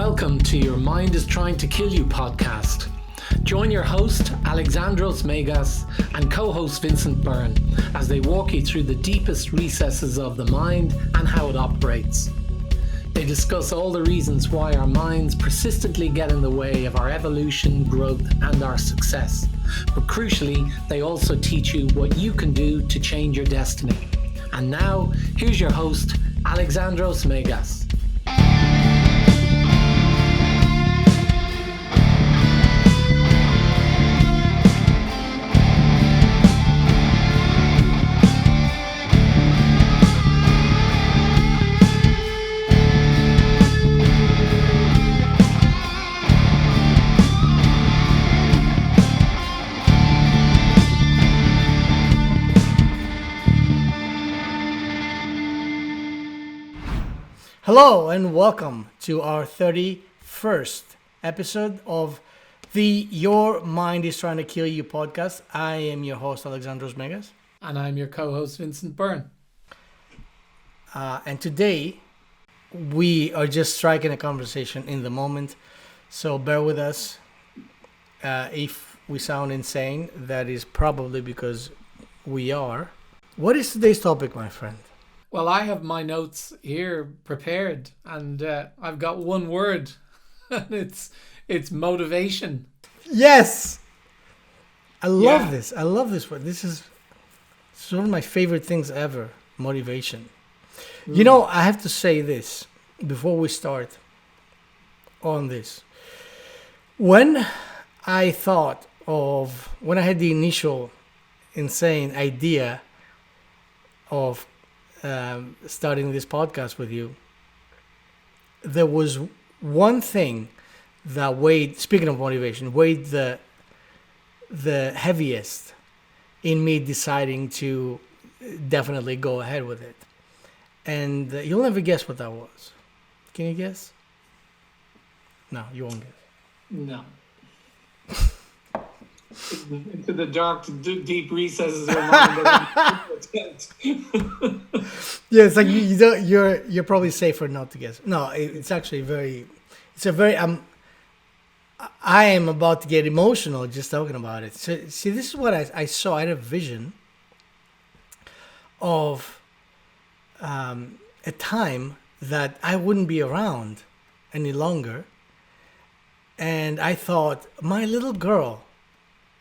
Welcome to Your Mind is Trying to Kill You podcast. Join your host, Alexandros and co-host Vincent Byrne as they walk you through the deepest recesses of the mind and how it operates. They discuss all the reasons why our minds persistently get in the way of our evolution, growth, and our success. But crucially, they also teach you what you can do to change your destiny. And now, here's your host, Alexandros. Hello and welcome to our 31st episode of the Your Mind is Trying to Kill You podcast. I am your host, Alexandros. And I'm your co-host, Vincent Byrne. And today, we are just striking a conversation in the moment. So bear with us. If we sound insane, that is probably because we are. What is today's topic, my friend? Well, I have my notes here prepared, and I've got one word, and it's motivation. Yes, I love this. I love this word. It's one of my favorite things ever. Motivation. You know, I have to say this before we start on this. When I had the initial insane idea of starting this podcast with you, there was one thing that weighed, speaking of motivation, weighed the heaviest in me deciding to definitely go ahead with it. And you'll never guess what that was. Can you guess? No, you won't guess. No. Into the dark, deep recesses of mind. Yeah, it's like you're probably safer not to guess. No, it's actually I am about to get emotional just talking about it. So, see, this is what I saw. I had a vision of a time that I wouldn't be around any longer, and I thought my little girl.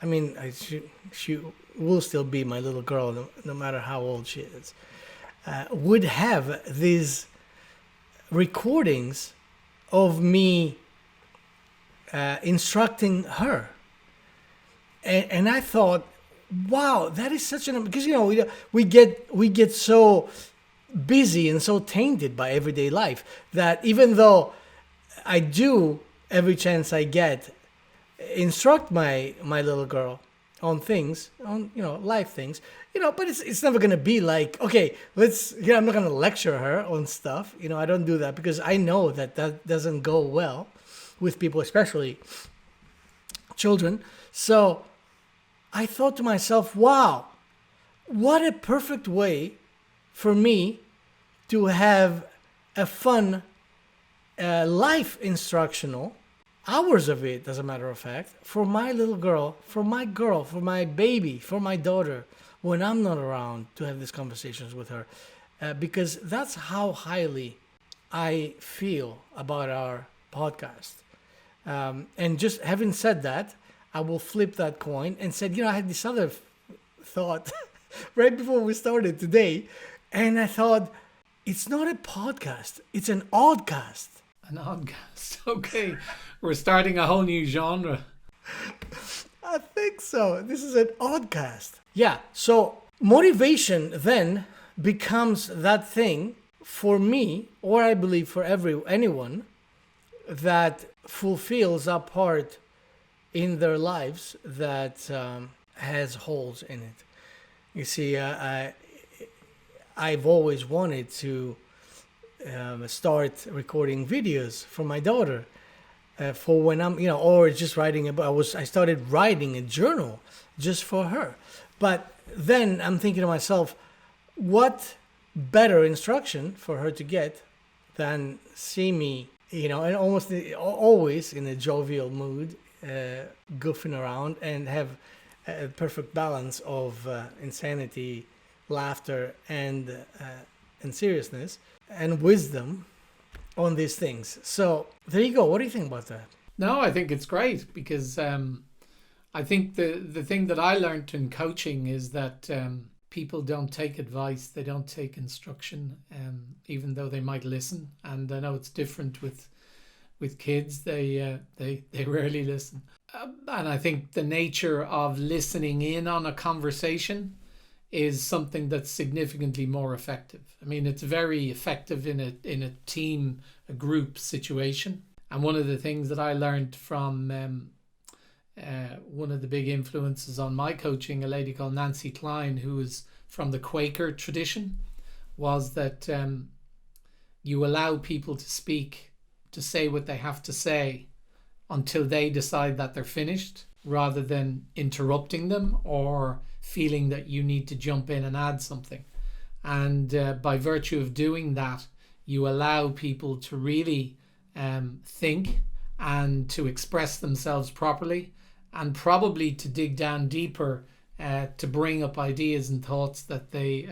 I mean, she will still be my little girl, no matter how old she is, would have these recordings of me instructing her. And I thought, wow, that is such because, you know, we get so busy and so tainted by everyday life that even though I do every chance I get instruct my little girl on things, on, you know, life things, you know, but it's never going to be like, okay, I'm not going to lecture her on stuff. You know, I don't do that because I know that doesn't go well with people, especially children. So I thought to myself, wow, what a perfect way for me to have a fun life instructional, hours of it, as a matter of fact, for my little girl, for my baby, for my daughter, when I'm not around, to have these conversations with her. Because that's how highly I feel about our podcast. And just having said that, I will flip that coin and said, you know, I had this other thought right before we started today. And I thought, it's not a podcast, it's an oddcast. An oddcast, okay. We're starting a whole new genre. I think so. This is an oddcast. Yeah, so motivation then becomes that thing for me, or I believe for anyone, that fulfills a part in their lives that has holes in it. You see, I've always wanted to start recording videos for my daughter. For when I'm, you know, or just writing I started writing a journal just for her. But then I'm thinking to myself, what better instruction for her to get than see me and almost always in a jovial mood, goofing around, and have a perfect balance of insanity, laughter, and seriousness and wisdom on these things. So there you go. What do you think about that? No, I think it's great because I think the thing that I learned in coaching is that people don't take advice, they don't take instruction, even though they might listen. And I know it's different with kids; they rarely listen. And I think the nature of listening in on a conversation is something that's significantly more effective. I mean, it's very effective in a team, a group situation. And one of the things that I learned from one of the big influences on my coaching, a lady called Nancy Klein, who is from the Quaker tradition, was that you allow people to speak, to say what they have to say until they decide that they're finished, rather than interrupting them or feeling that you need to jump in and add something. And by virtue of doing that, you allow people to really think and to express themselves properly, and probably to dig down deeper, to bring up ideas and thoughts that they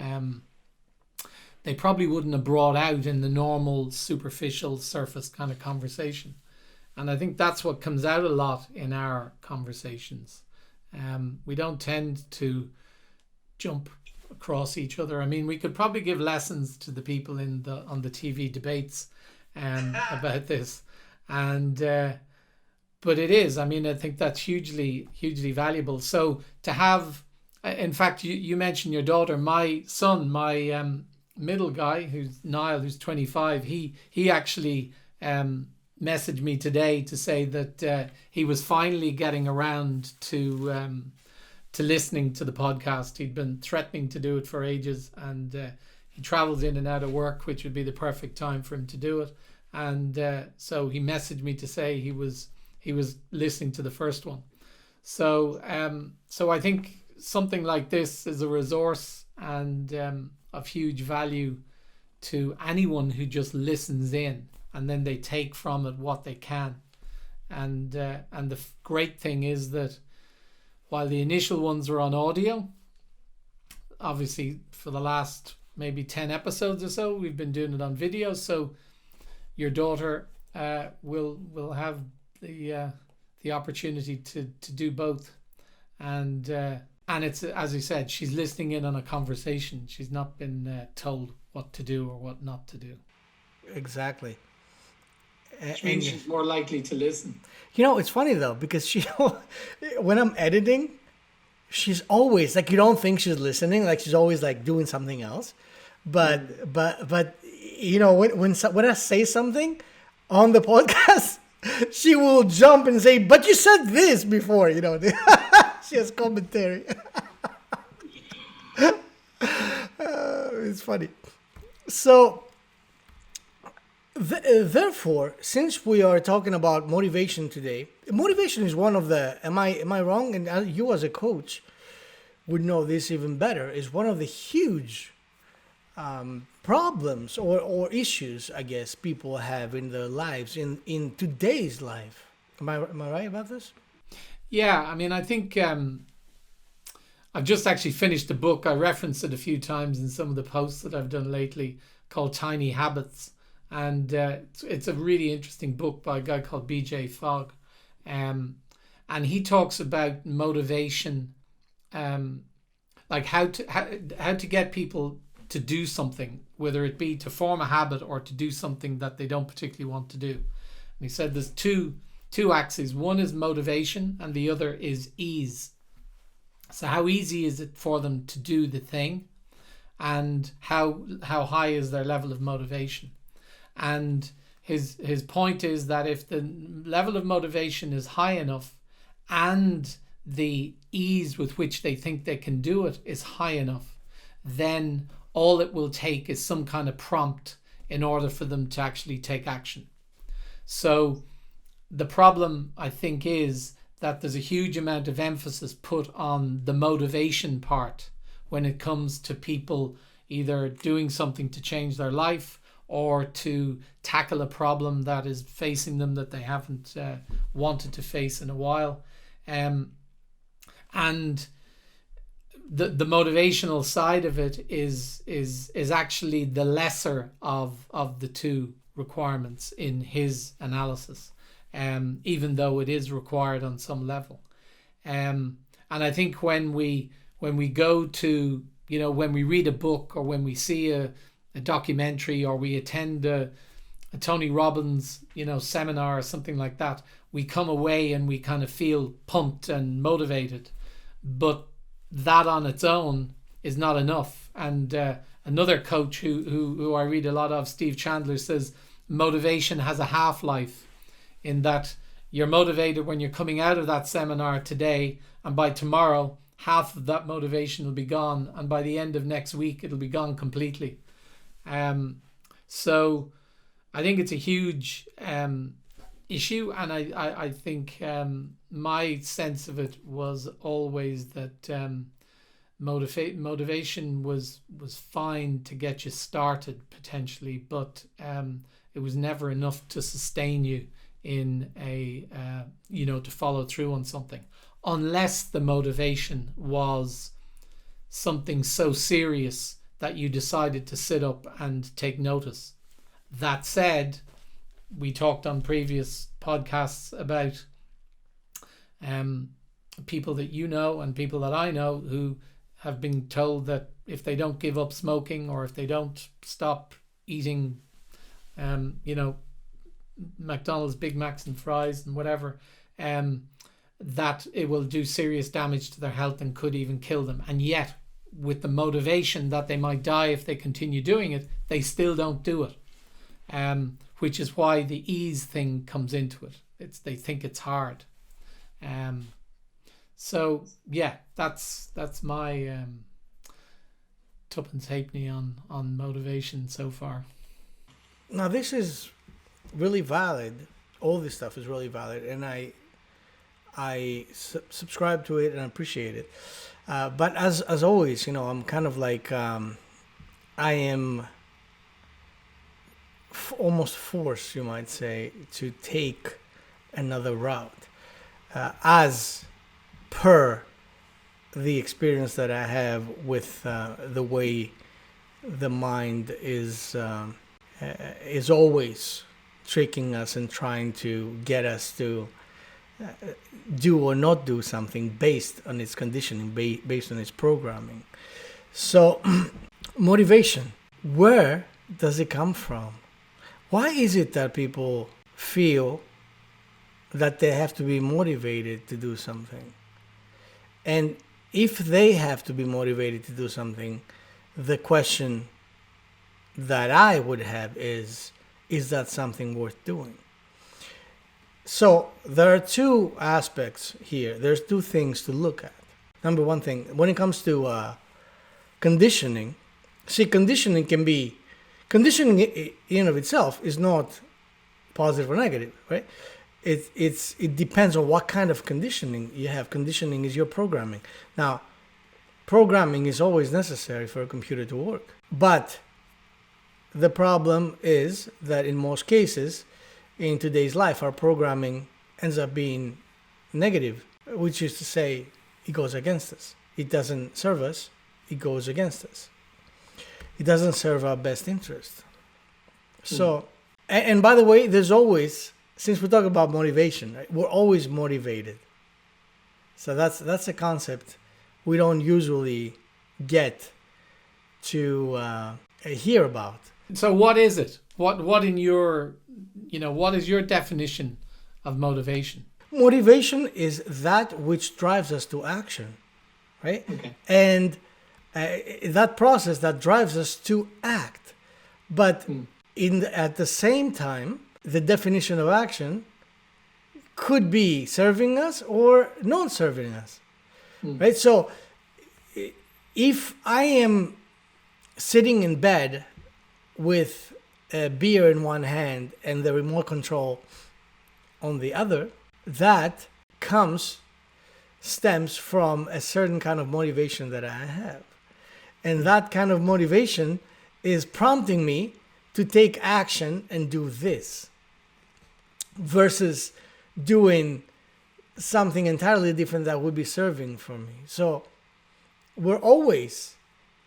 probably wouldn't have brought out in the normal superficial surface kind of conversation. And I think that's what comes out a lot in our conversations. We don't tend to jump across each other. I mean, we could probably give lessons to the people on the TV debates about this, and but it is. I mean, I think that's hugely valuable. So to have, in fact, you mentioned your daughter. My son, my middle guy, who's Niall, who's 25. He actually messaged me today to say that he was finally getting around to listening to the podcast. He'd been threatening to do it for ages, and he travels in and out of work, which would be the perfect time for him to do it. And so he messaged me to say he was listening to the first one. So I think something like this is a resource and of huge value to anyone who just listens in, and then they take from it what they can. And the great thing is that while the initial ones are on audio, obviously for the last maybe 10 episodes or so, we've been doing it on video. So your daughter will have the opportunity to do both. And it's, as you said, she's listening in on a conversation. She's not been told what to do or what not to do. Exactly. Which means she's more likely to listen. It's funny though, because when I'm editing, she's always like, you don't think she's listening, like she's always like doing something else. But when I say something on the podcast, she will jump and say, "But you said this before," She has commentary. It's funny. So, therefore, since we are talking about motivation today, motivation is one of the, am I wrong? And you as a coach would know this even better, is one of the huge problems or issues, I guess, people have in their lives, in today's life. Am I right about this? Yeah, I mean, I think I've just actually finished a book. I referenced it a few times in some of the posts that I've done lately, called Tiny Habits. And it's a really interesting book by a guy called BJ Fogg. And he talks about motivation, like how to get people to do something, whether it be to form a habit or to do something that they don't particularly want to do. And he said there's two axes. One is motivation and the other is ease. So how easy is it for them to do the thing, and how high is their level of motivation? And his point is that if the level of motivation is high enough and the ease with which they think they can do it is high enough, then all it will take is some kind of prompt in order for them to actually take action. So the problem, I think, is that there's a huge amount of emphasis put on the motivation part when it comes to people either doing something to change their life or to tackle a problem that is facing them that they haven't wanted to face in a while. And the motivational side of it is actually the lesser of the two requirements in his analysis, even though it is required on some level. And I think when we go to, when we read a book, or when we see a documentary, or we attend a Tony Robbins, seminar or something like that, we come away and we kind of feel pumped and motivated. But that on its own is not enough. And another coach who I read a lot of, Steve Chandler, says motivation has a half-life, in that you're motivated when you're coming out of that seminar today, and by tomorrow half of that motivation will be gone, and by the end of next week it'll be gone completely. So I think it's a huge issue, and I think my sense of it was always that motivation was fine to get you started potentially, but it was never enough to sustain you in to follow through on something, unless the motivation was something so serious that you decided to sit up and take notice. That said, we talked on previous podcasts about people that and people that I know who have been told that if they don't give up smoking, or if they don't stop eating McDonald's Big Macs and fries and whatever, that it will do serious damage to their health and could even kill them. And yet, with the motivation that they might die if they continue doing it, they still don't do it. Which is why the ease thing comes into it. They think it's hard. So yeah, that's my tuppence halfpenny on motivation so far. Now this is really valid. All this stuff is really valid, and I subscribe to it and appreciate it. But as always, I'm kind of like I am almost forced, you might say, to take another route, as per the experience that I have with the way the mind is always tricking us and trying to get us to do or not do something based on its conditioning, based on its programming. So motivation, where does it come from? Why is it that people feel that they have to be motivated to do something? And if they have to be motivated to do something, the question that I would have is that something worth doing? So there are two aspects here. There's two things to look at. Number one thing, when it comes to conditioning, conditioning in of itself is not positive or negative, right? It depends on what kind of conditioning you have. Conditioning is your programming. Now, programming is always necessary for a computer to work. But the problem is that in most cases, in today's life, our programming ends up being negative, which is to say, it goes against us. It doesn't serve us, it goes against us. It doesn't serve our best interest. So, and by the way, there's always, since we're talking about motivation, right, we're always motivated. So that's a concept we don't usually get to hear about. So what is it? What in your, what is your definition of motivation? Motivation is that which drives us to action, right? Okay. And that process that drives us to act. But at the same time, the definition of action could be serving us or not serving us, right? So if I am sitting in bed with a beer in one hand and the remote control on the other, that stems from a certain kind of motivation that I have. And that kind of motivation is prompting me to take action and do this versus doing something entirely different that would be serving for me. So we're always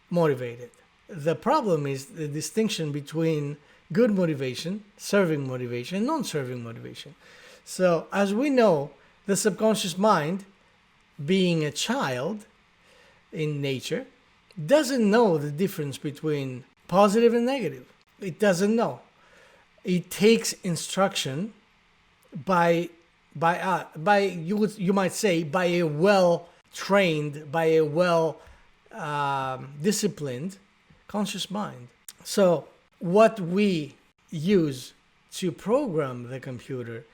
motivated. The problem is the distinction between good motivation, serving motivation, and non-serving motivation. So as we know, the subconscious mind, being a child in nature, doesn't know the difference between positive and negative. It doesn't know. It takes instruction by you might say by a well-trained, by a disciplined conscious mind. So what we use to program the computer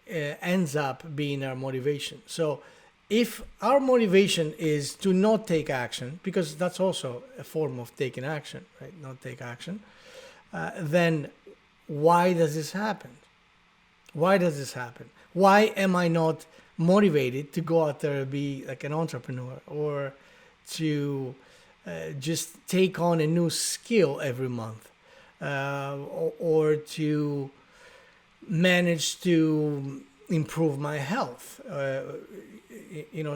ends up being our motivation. So if our motivation is to not take action, because that's also a form of taking action, right? Not take action, then why does this happen? Why does this happen? Why am I not motivated to go out there and be like an entrepreneur, or to just take on a new skill every month, or to manage to improve my health,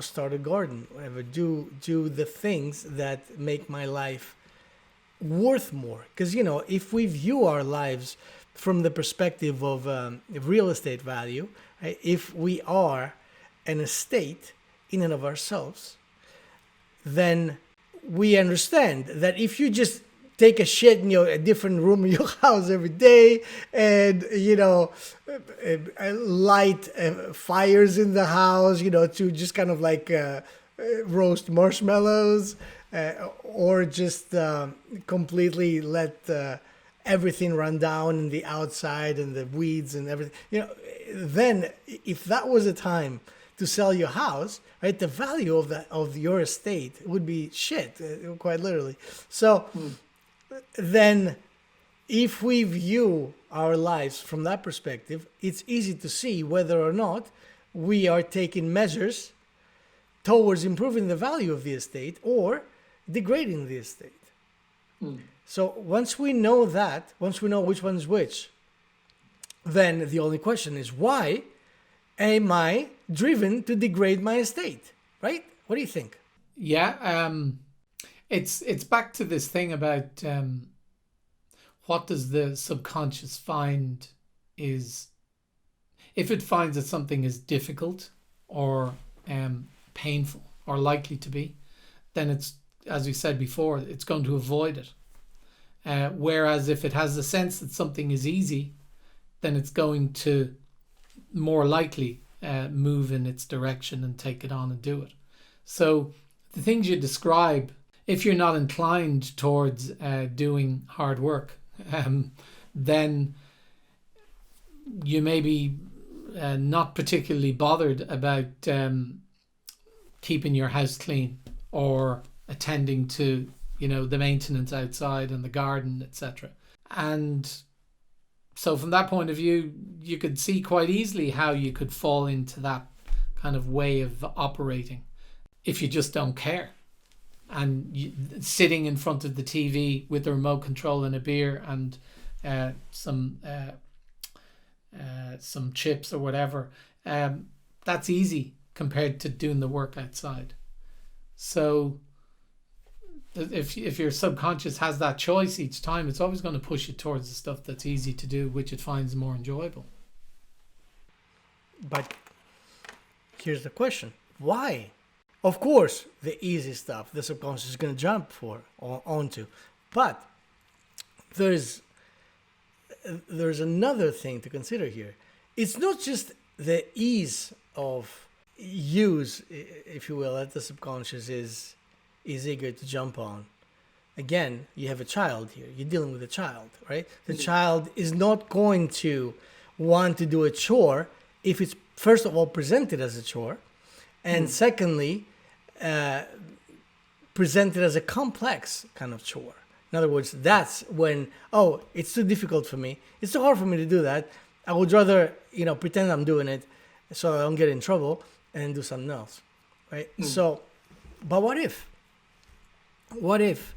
start a garden, whatever, do the things that make my life worth more? Because, if we view our lives from the perspective of real estate value, right, if we are an estate in and of ourselves, then we understand that if you just take a shit in a different room in your house every day, and light fires in the house, to just kind of like roast marshmallows, or just completely let everything run down in the outside and the weeds and everything, then if that was a time to sell your house, right, the value of your estate would be shit, quite literally. So then if we view our lives from that perspective, it's easy to see whether or not we are taking measures towards improving the value of the estate or degrading the estate. So once we know that, once we know which one is which, then the only question is, why am I driven to degrade my estate, right? What do you think? Yeah, it's back to this thing about what does the subconscious find is, if it finds that something is difficult or painful or likely to be, then it's, as we said before, it's going to avoid it. Whereas if it has the sense that something is easy, then it's going to more likely move in its direction and take it on and do it. So the things you describe, if you're not inclined towards doing hard work, then you may be not particularly bothered about keeping your house clean or attending to the maintenance outside and the garden, etc. And so from that point of view, you could see quite easily how you could fall into that kind of way of operating if you just don't care. And sitting in front of the TV with the remote control and a beer and some chips or whatever, that's easy compared to doing the work outside. So if your subconscious has that choice each time, it's always going to push you towards the stuff that's easy to do, which it finds more enjoyable. But here's the question: why? Of course, the easy stuff the subconscious is going to jump onto, but there's another thing to consider here. It's not just the ease of use, if you will, that the subconscious is eager to jump on. Again, you have a child here. You're dealing with a child, right? The child is not going to want to do a chore if it's, first of all, presented as a chore, and secondly, presented as a complex kind of chore. In other words, that's when, it's too difficult for me. It's too hard for me to do that. I would rather, pretend I'm doing it so I don't get in trouble and do something else, right? So, but what if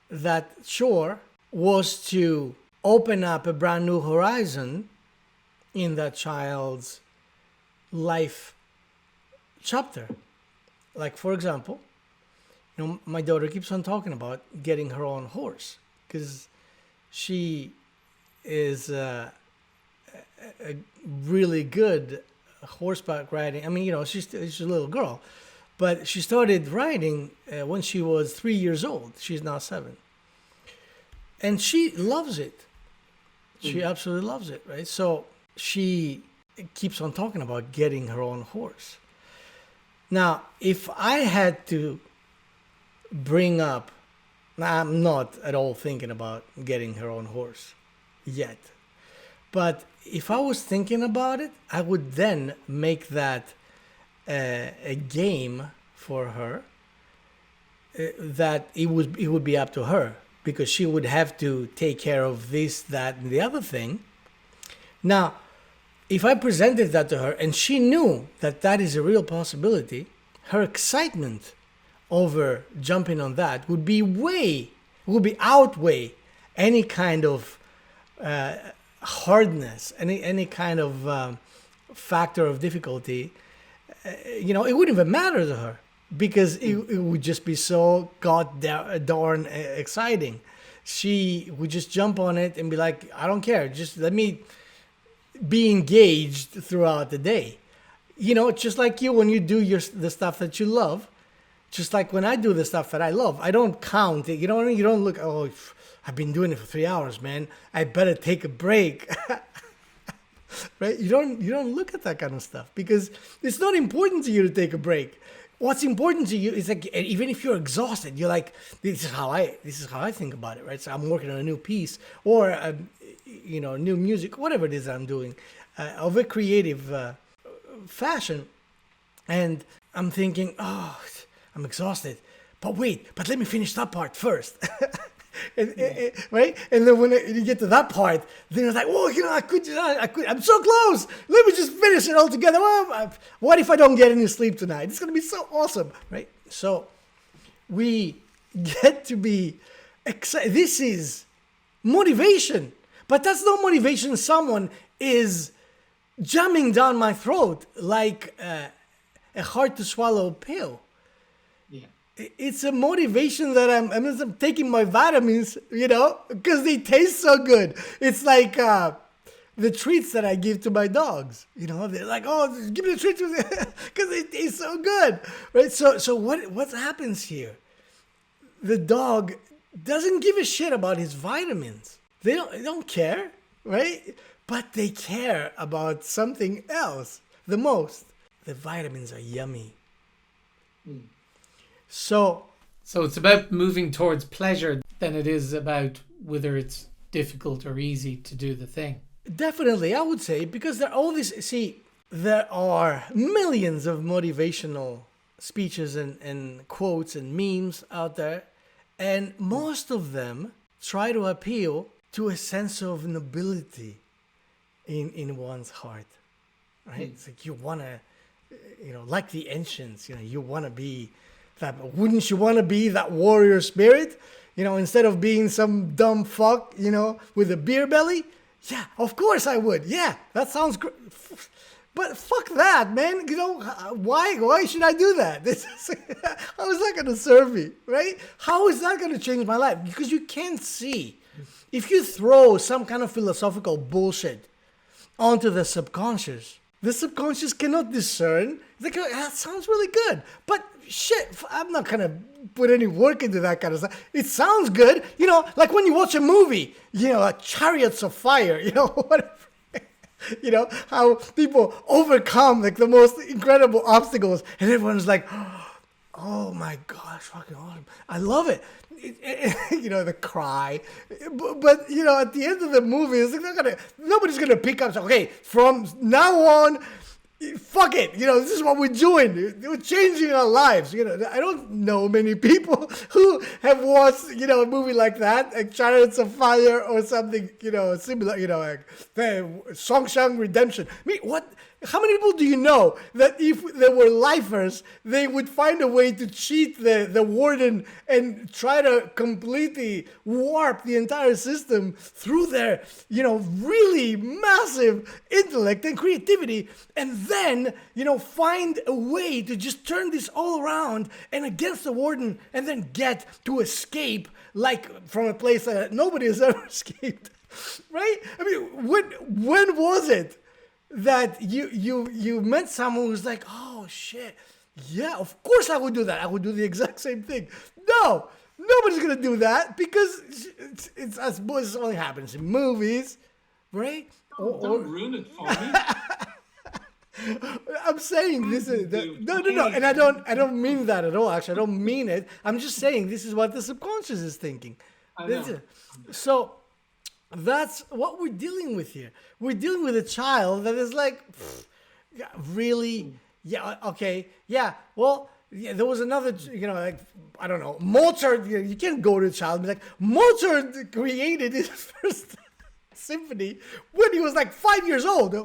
that chore was to open up a brand new horizon in that child's life chapter. Like, for example, my daughter keeps on talking about getting her own horse because she is a really good horseback riding. I mean, she's a little girl, but she started riding when she was 3 years old. She's now 7. And she loves it. She absolutely loves it, right? So she keeps on talking about getting her own horse. Now, if I had to bring up, I'm not at all thinking about getting her own horse yet. But if I was thinking about it, I would then make that a game for her that it would be up to her, because she would have to take care of this, that, and the other thing. Now, if I presented that to her and she knew that that is a real possibility, her excitement over jumping on that would outweigh any kind of hardness, any kind of factor of difficulty. It wouldn't even matter to her, because it would just be so darn exciting. She would just jump on it and be like, I don't care, just let me be engaged throughout the day. Just like you, when you do the stuff that you love, just like when I do the stuff that I love, I don't count it. You don't look, oh, I've been doing it for 3 hours, man, I better take a break. Right? You don't look at that kind of stuff, because it's not important to you to take a break. What's important to you is, like, even if you're exhausted, you're like, this is how I think about it, right? So I'm working on a new piece, or new music, whatever it is I'm doing, of a creative fashion, and I'm thinking, oh, I'm exhausted, but let me finish that part first. Right? And then when you get to that part, then it's like, oh, I could, I'm so close. Let me just finish it all together. What if I don't get any sleep tonight? It's going to be so awesome, right? So we get to be excited. This is motivation, but that's no motivation. Someone is jamming down my throat like a hard to swallow pill. It's a motivation that I'm taking my vitamins, because they taste so good. It's like the treats that I give to my dogs. They're like, oh, give me the treats because they taste so good, right? So what happens here? The dog doesn't give a shit about his vitamins. They don't care, right? But they care about something else the most. The vitamins are yummy. So it's about moving towards pleasure than it is about whether it's difficult or easy to do the thing. Definitely, I would say, because there are millions of motivational speeches and quotes and memes out there, and most of them try to appeal to a sense of nobility in one's heart, right? It's like you want to, like the ancients, you want to be that. Wouldn't you want to be that warrior spirit, instead of being some dumb fuck, with a beer belly? Yeah, of course I would. Yeah, that sounds great. But fuck that, man. Why should I do that? How is that going to serve me, right? How is that going to change my life? Because you can't see. If you throw some kind of philosophical bullshit onto the subconscious cannot discern. It's like, that sounds really good. But shit, I'm not going to put any work into that kind of stuff. It sounds good. Like when you watch a movie, like Chariots of Fire, whatever. How people overcome like the most incredible obstacles, and everyone's like, oh my gosh, fucking awesome. I love it. The cry. But at the end of the movie, it's like nobody's going to pick up, okay, from now on, fuck it. This is what we're doing. We're changing our lives. I don't know many people who have watched, a movie like that, like Chariots of Fire or something, similar, like Shawshank Redemption. I mean, what? How many people do you know that if there were lifers, they would find a way to cheat the warden and try to completely warp the entire system through their, really massive intellect and creativity, and then, find a way to just turn this all around and against the warden, and then get to escape like from a place that nobody has ever escaped, right? I mean, when was it that you met someone who's like, oh shit, yeah, of course I would do that. I would do the exact same thing. No, nobody's gonna do that because it's I suppose it only happens in movies, right? Don't ruin it for me. I'm saying this is no, and I don't mean that at all. Actually, I don't mean it. I'm just saying this is what the subconscious is thinking. So that's what we're dealing with here. We're dealing with a child that is like, really, yeah, okay, yeah. Well, yeah, there was another, like, I don't know, Mozart. You can't go to a child and be like, Mozart created his first symphony when he was like 5 years old.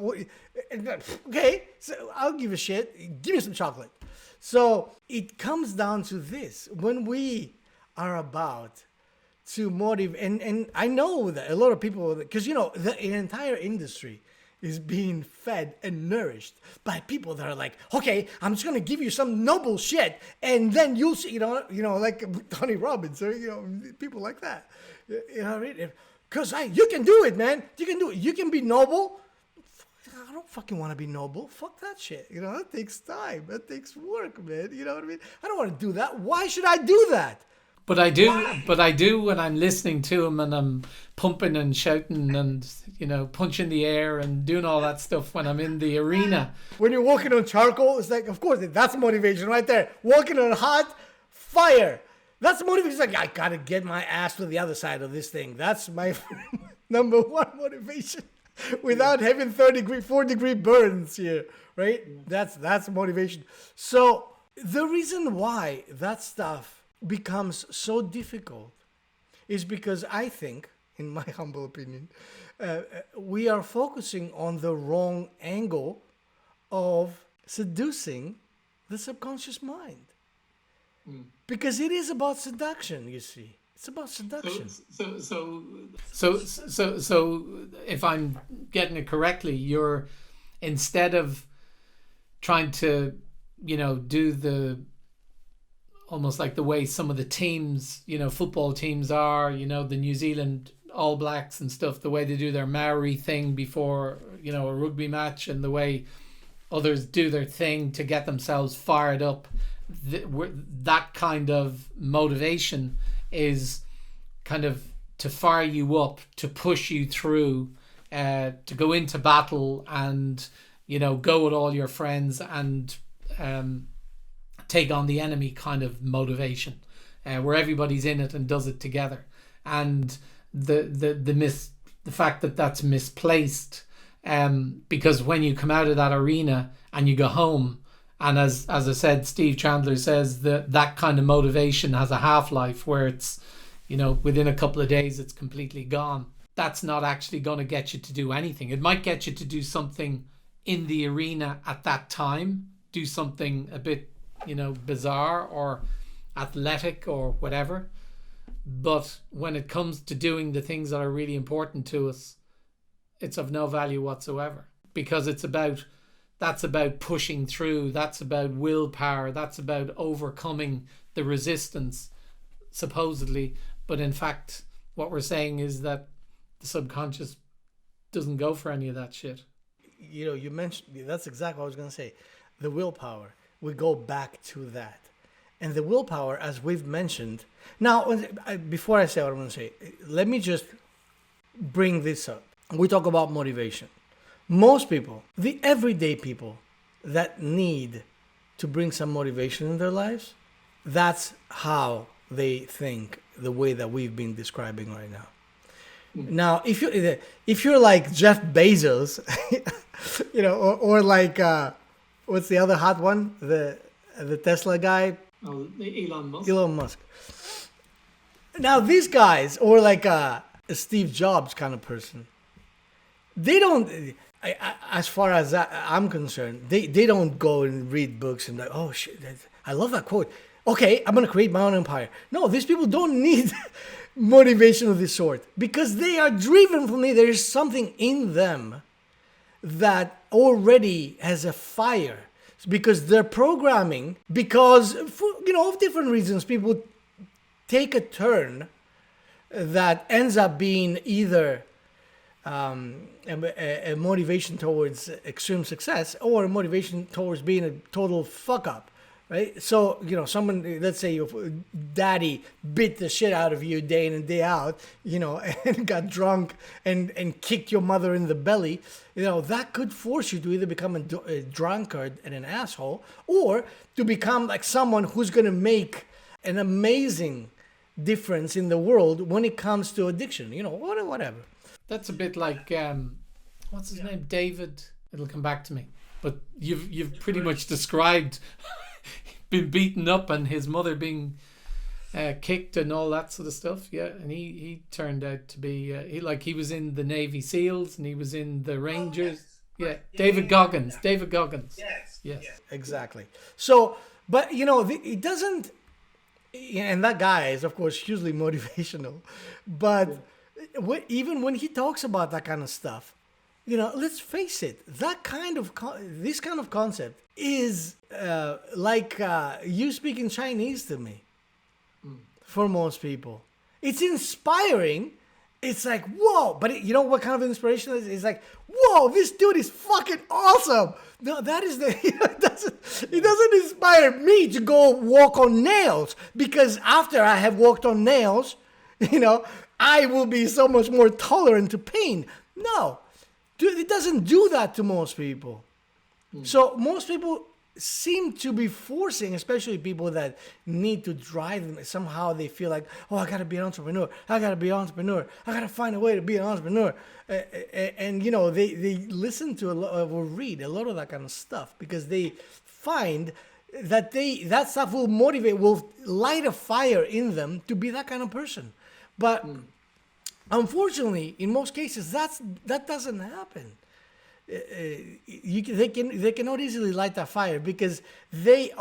Okay, so I'll give a shit. Give me some chocolate. So it comes down to this: when we are about to motivate, and I know that a lot of people, because the entire industry is being fed and nourished by people that are like, okay, I'm just gonna give you some noble shit, and then you'll see, like Tony Robbins or people like that, because you can do it, man. You can do it. You can be noble. I don't fucking want to be noble. Fuck that shit. That takes time. That takes work, man. You know what I mean? I don't want to do that. Why should I do that? But I do when I'm listening to him and I'm pumping and shouting and, punching the air and doing all that stuff when I'm in the arena. When you're walking on charcoal, it's like, of course, that's motivation right there. Walking on hot fire. That's motivation. It's like, I got to get my ass to the other side of this thing. That's my number one motivation. Without having 4-degree burns here, right? That's motivation. So the reason why that stuff becomes so difficult is because I think, in my humble opinion, we are focusing on the wrong angle of seducing the subconscious mind. Because it is about seduction, you see. It's about seduction. So if I'm getting it correctly, you're, instead of trying to, do the, almost like the way some of the teams, football teams are, the New Zealand All Blacks and stuff, the way they do their Maori thing before, a rugby match, and the way others do their thing to get themselves fired up. That kind of motivation is kind of to fire you up, to push you through, to go into battle and, go with all your friends and take on the enemy kind of motivation, where everybody's in it and does it together. And the fact that that's misplaced, because when you come out of that arena and you go home, and as I said, Steve Chandler says that kind of motivation has a half-life where it's, within a couple of days it's completely gone. That's not actually going to get you to do anything. It might get you to do something in the arena at that time, do something a bit, bizarre or athletic or whatever. But when it comes to doing the things that are really important to us, it's of no value whatsoever, because that's about pushing through. That's about willpower. That's about overcoming the resistance, supposedly. But in fact, what we're saying is that the subconscious doesn't go for any of that shit. You mentioned, that's exactly what I was going to say. The willpower. We go back to that. And the willpower, as we've mentioned. Now, before I say what I'm going to say, let me just bring this up. We talk about motivation. Most people, the everyday people that need to bring some motivation in their lives, that's how they think, the way that we've been describing right now. Now, if you're like Jeff Bezos, or like what's the other hot one, the Tesla guy, Elon Musk. Now these guys, or like a Steve Jobs kind of person, they don't. as far as I'm concerned, they don't go and read books and like, oh shit, I love that quote. Okay, I'm gonna create my own empire. No, these people don't need motivation of this sort because they are driven from me. There is something in them that already has a fire because they're programming. Because for, of different reasons, people take a turn that ends up being either a motivation towards extreme success or a motivation towards being a total fuck up, right? So, someone, let's say your daddy beat the shit out of you day in and day out, and got drunk and kicked your mother in the belly, that could force you to either become a drunkard and an asshole or to become like someone who's going to make an amazing difference in the world when it comes to addiction, whatever. That's a bit like, what's his name? David. It'll come back to me. But you've pretty much described being beaten up and his mother being kicked and all that sort of stuff. Yeah, and he turned out to be he was in the Navy SEALs and he was in the Rangers. Yeah, David Goggins. David Goggins. Yes. Exactly. So, but it doesn't. And that guy is, of course, hugely motivational, but. Even when he talks about that kind of stuff, let's face it, this kind of concept is like you speaking Chinese to me. For most people, it's inspiring. It's like, whoa, but what kind of inspiration is? It's like, whoa, this dude is fucking awesome. No, that is it doesn't inspire me to go walk on nails because after I have walked on nails, I will be so much more tolerant to pain. No, it doesn't do that to most people. So most people seem to be forcing, especially people that need to drive them. Somehow they feel like, oh, I got to be an entrepreneur. I got to find a way to be an entrepreneur. And they listen to a lot or read a lot of that kind of stuff because they find that that stuff will light a fire in them to be that kind of person. But unfortunately, in most cases, that doesn't happen. They cannot easily light that fire because the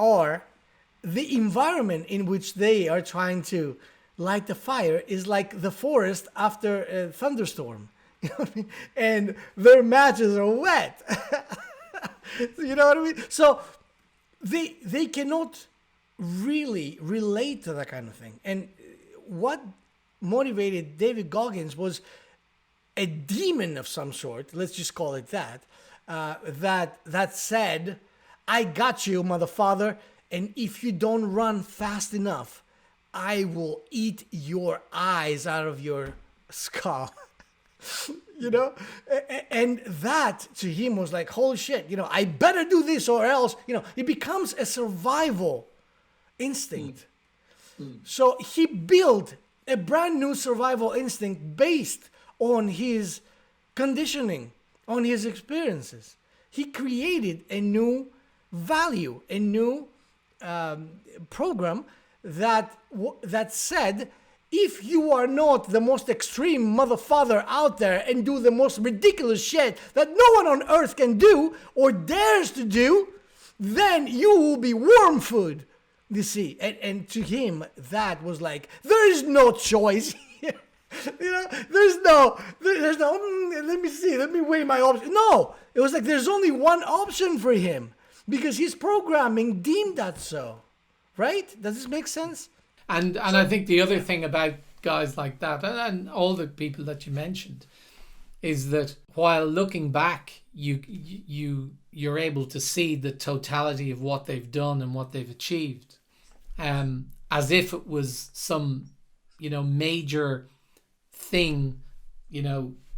environment in which they are trying to light the fire is like the forest after a thunderstorm. You know what I mean? And their matches are wet. You know what I mean? So they cannot really relate to that kind of thing. And what motivated David Goggins was a demon of some sort, let's just call it that, that said, I got you, motherfather, and if you don't run fast enough, I will eat your eyes out of your skull. And that to him was like, holy shit, I better do this or else, it becomes a survival instinct. So he built a brand new survival instinct based on his conditioning, on his experiences. He created a new value, a new program that said, if you are not the most extreme motherfather out there and do the most ridiculous shit that no one on earth can do or dares to do, then you will be worm food. You see, and to him, that was like, there is no choice here. There's no, let me see, let me weigh my options. No, it was like, there's only one option for him because his programming deemed that so. Right? Does this make sense? And I think the other thing about guys like that, and all the people that you mentioned, is that while looking back, you're able to see the totality of what they've done and what they've achieved, as if it was some, major thing,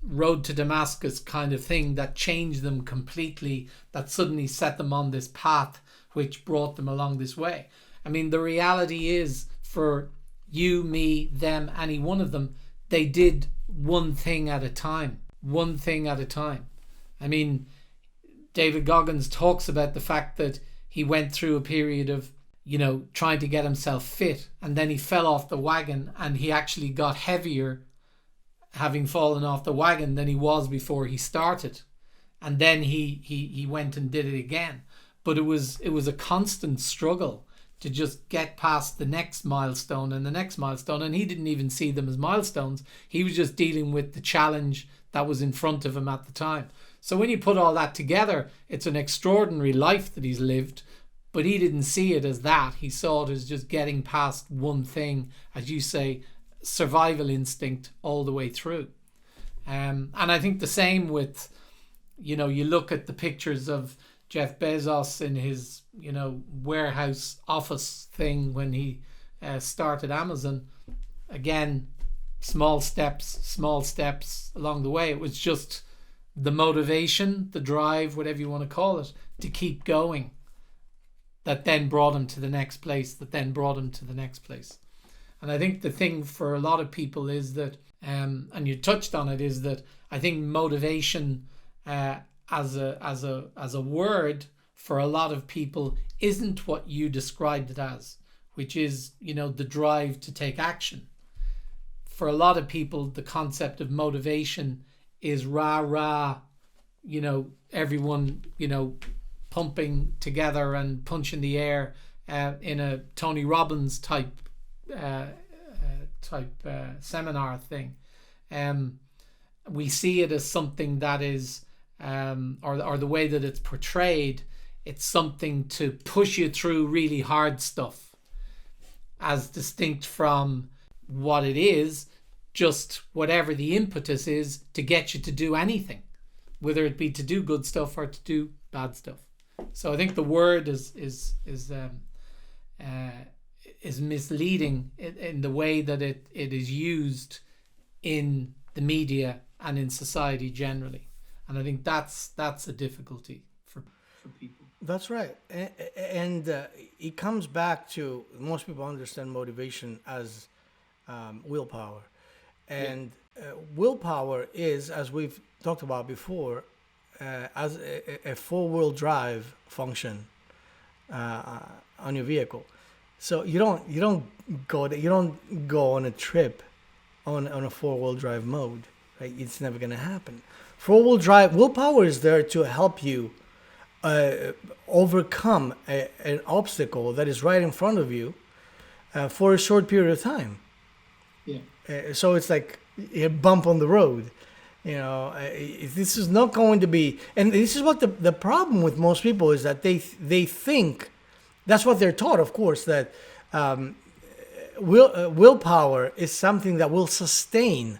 road to Damascus kind of thing that changed them completely, that suddenly set them on this path which brought them along this way. I mean, the reality is, for you, me, them, any one of them, they did one thing at a time. One thing at a time. I mean, David Goggins talks about the fact that he went through a period of, trying to get himself fit, and then he fell off the wagon, and he actually got heavier having fallen off the wagon than he was before he started. and then he went and did it again. But it was a constant struggle to just get past the next milestone and the next milestone, and he didn't even see them as milestones. He was just dealing with the challenge that was in front of him at the time. So when you put all that together, it's an extraordinary life that he's lived, but he didn't see it as that. He saw it as just getting past one thing, as you say, survival instinct all the way through. And I think the same with, you look at the pictures of Jeff Bezos in his, warehouse office thing when he started Amazon. Again, small steps along the way. It was just the motivation, the drive, whatever you want to call it, to keep going, that then brought him to the next place, And I think the thing for a lot of people is that, and you touched on it, is that I think motivation as a word for a lot of people isn't what you described it as, which is, the drive to take action. For a lot of people, the concept of motivation is rah, everyone, pumping together and punching the air in a Tony Robbins type seminar thing. We see it as something that is, or the way that it's portrayed, it's something to push you through really hard stuff, as distinct from what it is, just whatever the impetus is to get you to do anything, whether it be to do good stuff or to do bad stuff. So I think the word is misleading in the way that it is used in the media and in society generally, and I think that's a difficulty for people. That's right. And it comes back to, most people understand motivation as willpower. And willpower is, as we've talked about before, as a four-wheel drive function on your vehicle. So you don't go on a trip on a four-wheel drive mode, right? It's never going to happen. Four-wheel drive willpower is there to help you overcome an obstacle that is right in front of you for a short period of time. So it's like a bump on the road. This is not going to be, and this is what the problem with most people is, that they think, that's what they're taught, of course, that willpower is something that will sustain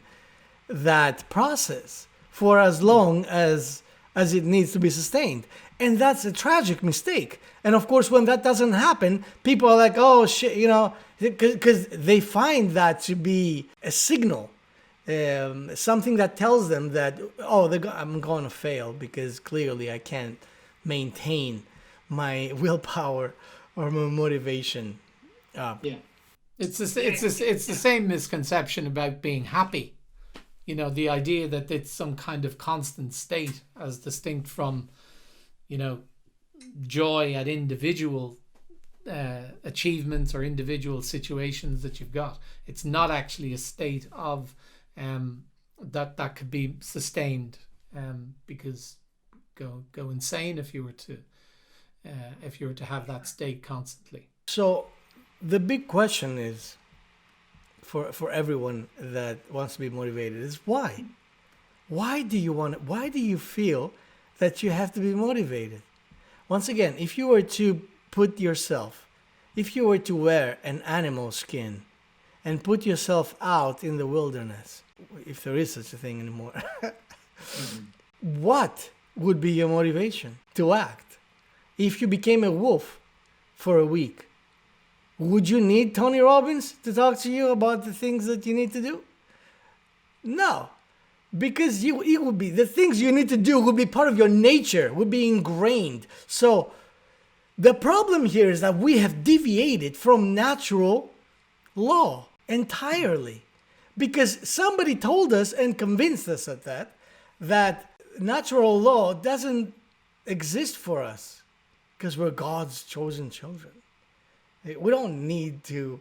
that process for as long as it needs to be sustained. And that's a tragic mistake. And of course, when that doesn't happen, people are like, oh shit, because they find that to be a signal, something that tells them that, I'm going to fail because clearly I can't maintain my willpower or my motivation. It's the same misconception about being happy. The idea that it's some kind of constant state, as distinct from, joy at individual achievements or individual situations that you've got. It's not actually a state of that could be sustained, because go insane if you were to have that state constantly. So the big question is, for everyone that wants to be motivated, is why? Why do you feel that you have to be motivated? Once again, if you were to wear an animal skin and put yourself out in the wilderness, if there is such a thing anymore, what would be your motivation to act? If you became a wolf for a week, would you need Tony Robbins to talk to you about the things that you need to do? No. Because it would be, the things you need to do would be part of your nature, would be ingrained. So the problem here is that we have deviated from natural law entirely. Because somebody told us and convinced us that natural law doesn't exist for us because we're God's chosen children. We don't need to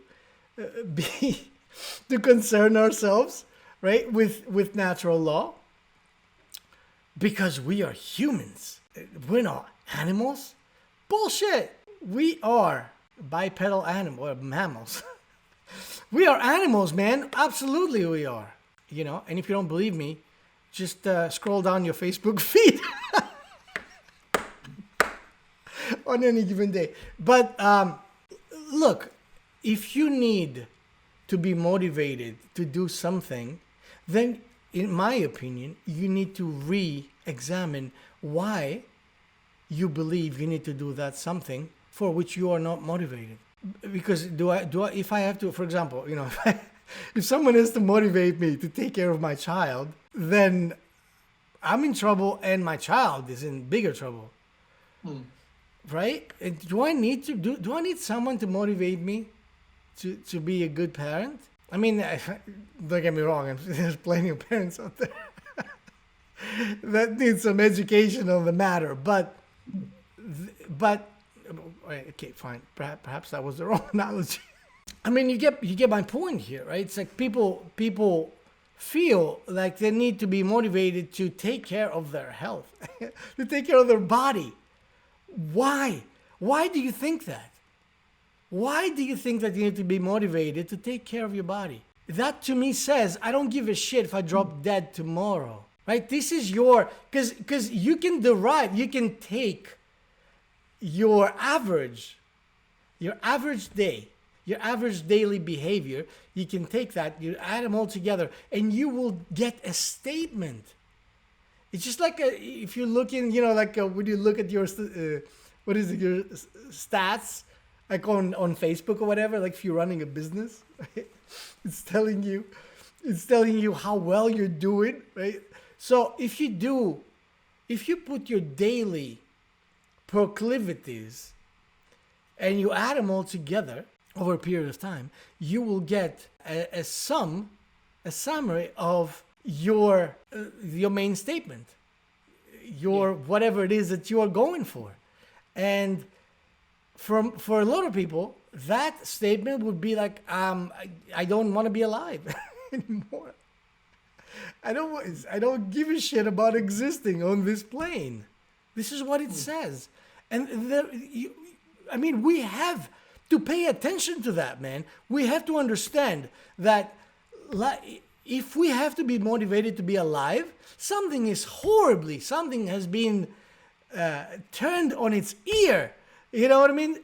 concern ourselves, right, with natural law. because we are humans. We're not animals. Bullshit. We are bipedal animal or mammals. We are animals, man. Absolutely we are. You know, and if you don't believe me, just scroll down your Facebook feed on any given day. But look, if you need to be motivated to do something, then in my opinion, you need to re-examine why you believe you need to do that something for which you are not motivated. Because if I have to, for example, you know, if someone has to motivate me to take care of my child, then I'm in trouble and my child is in bigger trouble. Right? And do I need someone to motivate me to be a good parent? I mean, don't get me wrong, there's plenty of parents out there that need some education on the matter, but okay, fine. Perhaps that was the wrong analogy. I mean, you get my point here, right? It's like people feel like they need to be motivated to take care of their health, to take care of their body. Why? Why do you think that? Why do you think that you need to be motivated to take care of your body? That to me says, I don't give a shit if I drop dead tomorrow, right? This is because you can take your average day, your average daily behavior, you can take that, you add them all together, and you will get a statement. It's just like if you look in, you know, like when you look at your, your stats, like on Facebook or whatever, like if you're running a business, right? It's telling you how well you're doing, right? So if you put your daily proclivities and you add them all together over a period of time, you will get a summary of your main statement, whatever it is that you are going for. And for a lot of people, that statement would be like, I don't want to be alive anymore. I don't give a shit about existing on this plane. This is what it says. And we have to pay attention to that, man. We have to understand that if we have to be motivated to be alive, something has been turned on its ear. You know what I mean?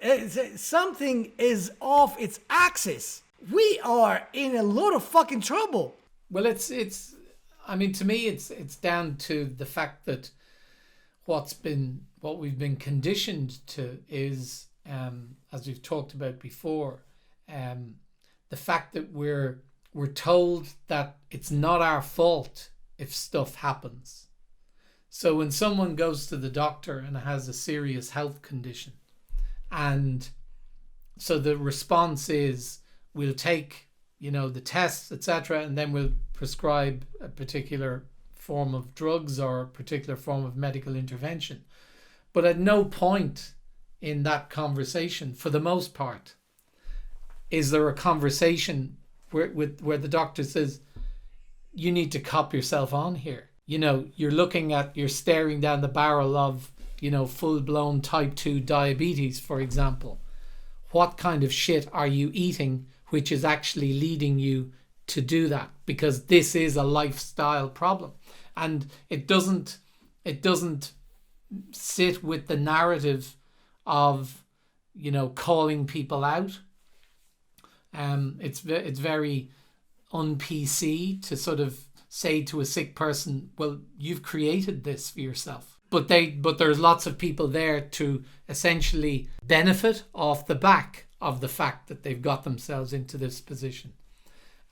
Something is off its axis. We are in a lot of fucking trouble. Well, to me, it's down to the fact that what we've been conditioned to is, as we've talked about before, the fact that we're told that it's not our fault if stuff happens. So when someone goes to the doctor and has a serious health condition, and so the response is, we'll take, the tests, etc., and then we'll prescribe a particular form of drugs or a particular form of medical intervention. But at no point in that conversation, for the most part, is there a conversation where the doctor says, you need to cop yourself on here. You're staring down the barrel of, full-blown type 2 diabetes, for example. What kind of shit are you eating which is actually leading you to do that? Because this is a lifestyle problem. And it doesn't sit with the narrative of, calling people out. It's very un-PC to sort of say to a sick person, well, you've created this for yourself. But there's lots of people there to essentially benefit off the back of the fact that they've got themselves into this position.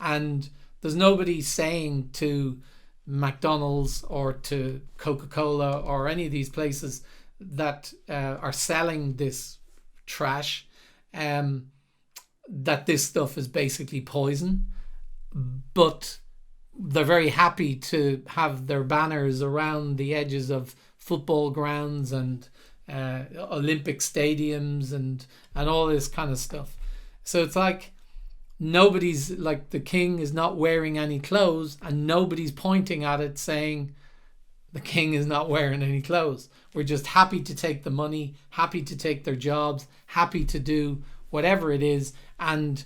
And there's nobody saying to McDonald's or to Coca-Cola or any of these places that are selling this trash that this stuff is basically poison. But they're very happy to have their banners around the edges of football grounds and Olympic stadiums and all this kind of stuff. So it's like nobody's, like, the king is not wearing any clothes and nobody's pointing at it saying the king is not wearing any clothes. We're just happy to take the money, happy to take their jobs, happy to do whatever it is. And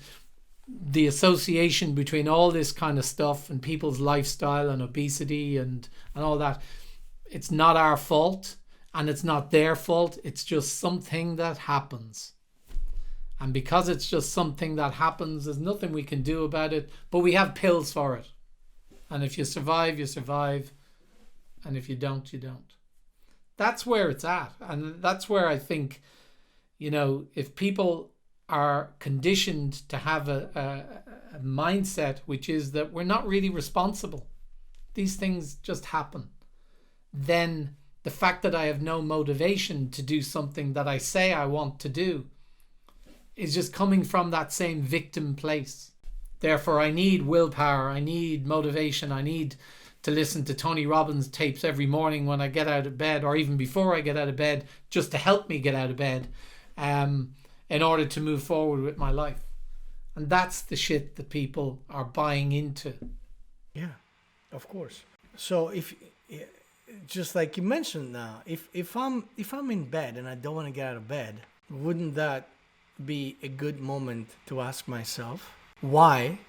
the association between all this kind of stuff and people's lifestyle and obesity and all that, it's not our fault and it's not their fault. It's just something that happens. And because it's just something that happens, there's nothing we can do about it, but we have pills for it. And if you survive, you survive. And if you don't, you don't. That's where it's at. And that's where I think, if people are conditioned to have a mindset which is that we're not really responsible, these things just happen, then the fact that I have no motivation to do something that I say I want to do is just coming from that same victim place. Therefore, I need willpower, I need motivation, I need to listen to Tony Robbins tapes every morning when I get out of bed, or even before I get out of bed, just to help me get out of bed, in order to move forward with my life. And that's the shit that people are buying into. Yeah, of course. So if, just like you mentioned now, if I'm in bed and I don't want to get out of bed, wouldn't that be a good moment to ask myself, why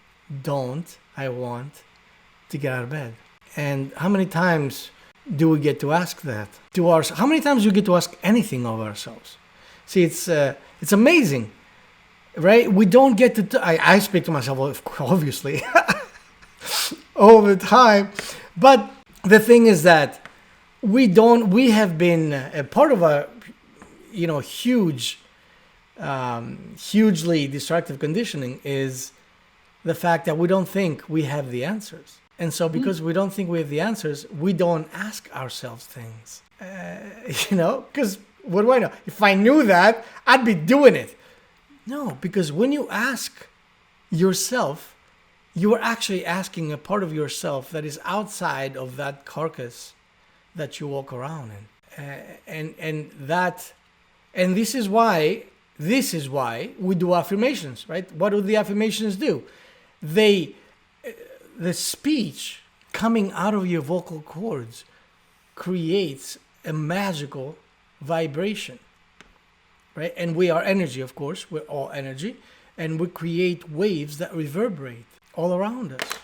don't I want to get out of bed? And how many times do we get to ask that to ourselves? How many times do we get to ask anything of ourselves? See, it's amazing, right? We don't get to. I speak to myself, obviously, all the time. But the thing is that we have been a part of a, hugely destructive conditioning is the fact that we don't think we have the answers. And so because we don't think we have the answers, we don't ask ourselves things, because what do I know? If I knew that, I'd be doing it. No, because when you ask yourself, you are actually asking a part of yourself that is outside of that carcass that you walk around in. And this is why we do affirmations, right? What do the affirmations do? The speech coming out of your vocal cords creates a magical vibration, right? And we are energy, of course. We're all energy. And we create waves that reverberate all around us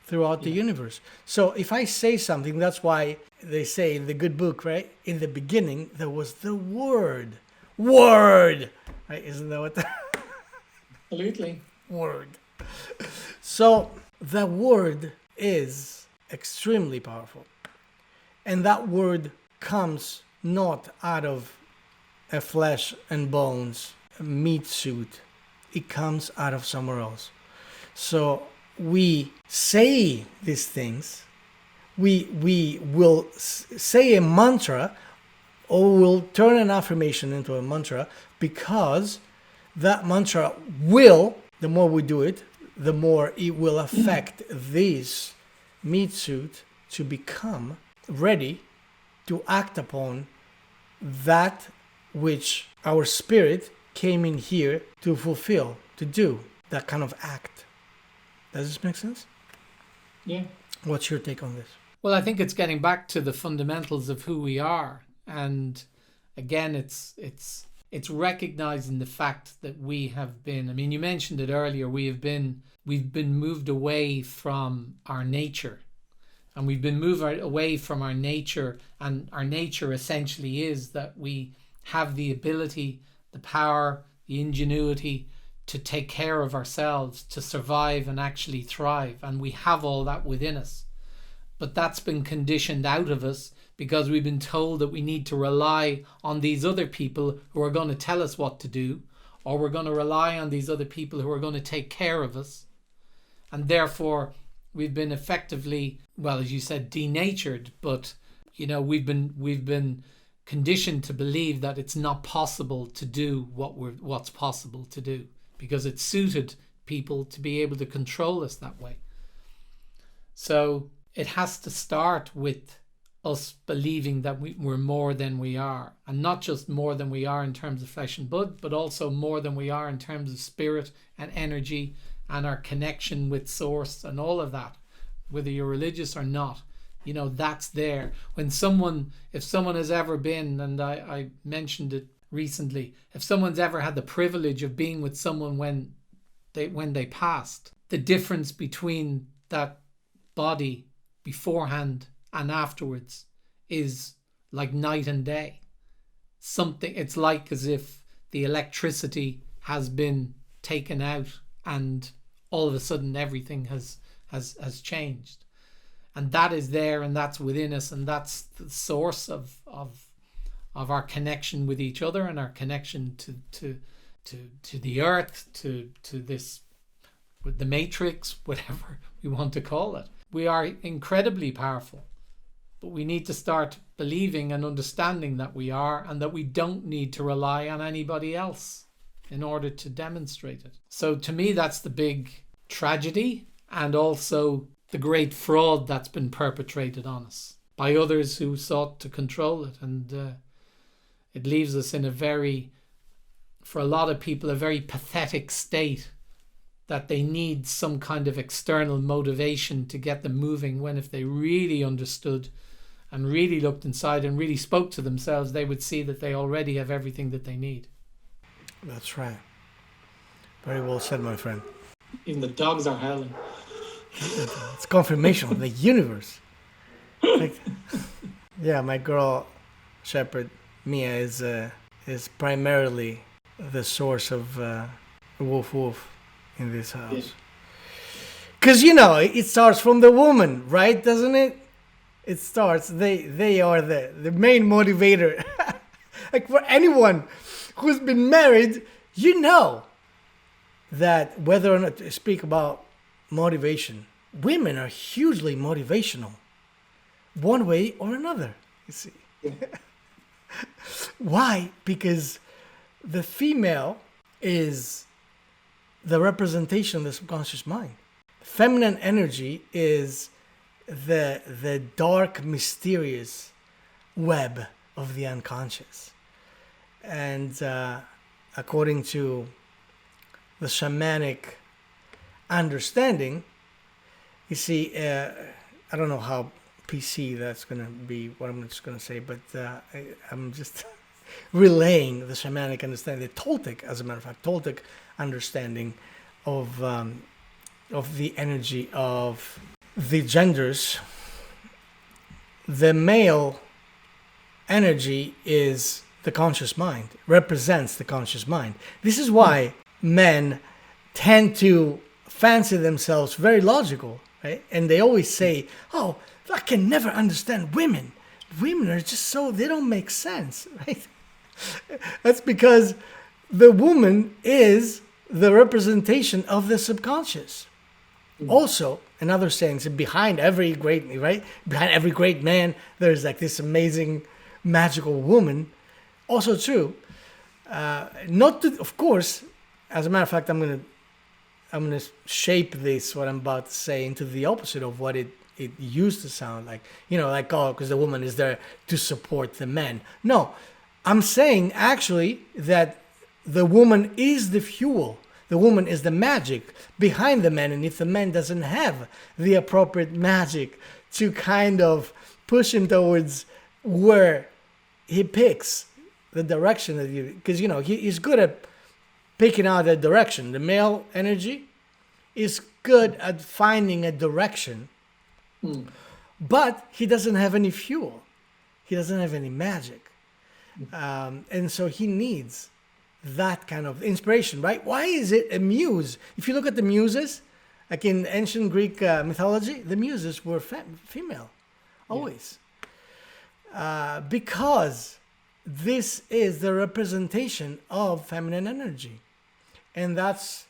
throughout the universe. So if I say something, that's why they say in the good book, right? In the beginning, there was the word. Right? Isn't that what? Absolutely. Word. So the word is extremely powerful. And that word comes not out of a flesh and bones meat suit. It comes out of somewhere else. So we say these things. We will say a mantra, or we'll turn an affirmation into a mantra, because that mantra will, the more we do it, the more it will affect this meat suit to become ready to act upon that which our spirit came in here to fulfill, to do, that kind of act. Does this make sense? Yeah. What's your take on this? Well, I think it's getting back to the fundamentals of who we are. And again, it's recognizing the fact that we have been, I mean, you mentioned it earlier, we've been moved away from our nature. And we've been moved away from our nature, and our nature essentially is that we have the ability, the power, the ingenuity to take care of ourselves, to survive and actually thrive. And we have all that within us. But that's been conditioned out of us because we've been told that we need to rely on these other people who are going to tell us what to do, or we're going to rely on these other people who are going to take care of us. And therefore, we've been effectively, well, as you said, denatured, but we've been conditioned to believe that it's not possible to do what's possible to do, because it suited people to be able to control us that way. So it has to start with us believing that we're more than we are, and not just more than we are in terms of flesh and blood, but also more than we are in terms of spirit and energy and our connection with source and all of that. Whether you're religious or not, You know, that's there. If someone has ever been, and I mentioned it recently, if someone's ever had the privilege of being with someone when they passed, the difference between that body beforehand and afterwards is like night and day. It's like as if the electricity has been taken out and all of a sudden everything has changed. And that is there, and that's within us, and that's the source of our connection with each other, and our connection to the earth, to this, with the matrix, whatever we want to call it. We are incredibly powerful, but we need to start believing and understanding that we are, and that we don't need to rely on anybody else in order to demonstrate it. So to me, that's the big tragedy, and also the great fraud that's been perpetrated on us by others who sought to control it. And it leaves us in for a lot of people, a very pathetic state, that they need some kind of external motivation to get them moving, when if they really understood and really looked inside and really spoke to themselves, they would see that they already have everything that they need. That's right. Very well said, my friend. Even the dogs are howling. It's confirmation of the universe. Yeah, my girl shepherd Mia is primarily the source of woof in this house. Because it starts from the woman, right? Doesn't it? It starts. They are the main motivator. Like for anyone who's been married, that whether or not to speak about motivation, women are hugely motivational, one way or another, you see. Yeah. Why? Because the female is the representation of the subconscious mind. Feminine energy is the dark, mysterious web of the unconscious. And according to the shamanic understanding, you see, I don't know how PC that's going to be, what I'm just going to say, but I'm just relaying the shamanic understanding, the Toltec, as a matter of fact, Toltec understanding of the energy of the genders. The male energy is the conscious mind, represents the conscious mind. This is why men tend to fancy themselves very logical, right? And they always say, oh, I can never understand women. Women are just they don't make sense, right? That's because the woman is the representation of the subconscious. Also, another saying, behind every great man, there's like this amazing, magical woman. Also true. Of course, as a matter of fact, I'm gonna shape this, what I'm about to say, into the opposite of what it used to sound like. Because the woman is there to support the man. No, I'm saying actually that the woman is the fuel. The woman is the magic behind the man. And if the man doesn't have the appropriate magic to kind of push him towards where he picks the direction that because he's good at picking out a direction. The male energy is good at finding a direction, but he doesn't have any fuel. He doesn't have any magic. And so he needs that kind of inspiration, right? Why is it a muse? If you look at the muses, like in ancient Greek mythology, the muses were female, always. Because this is the representation of feminine energy. And that's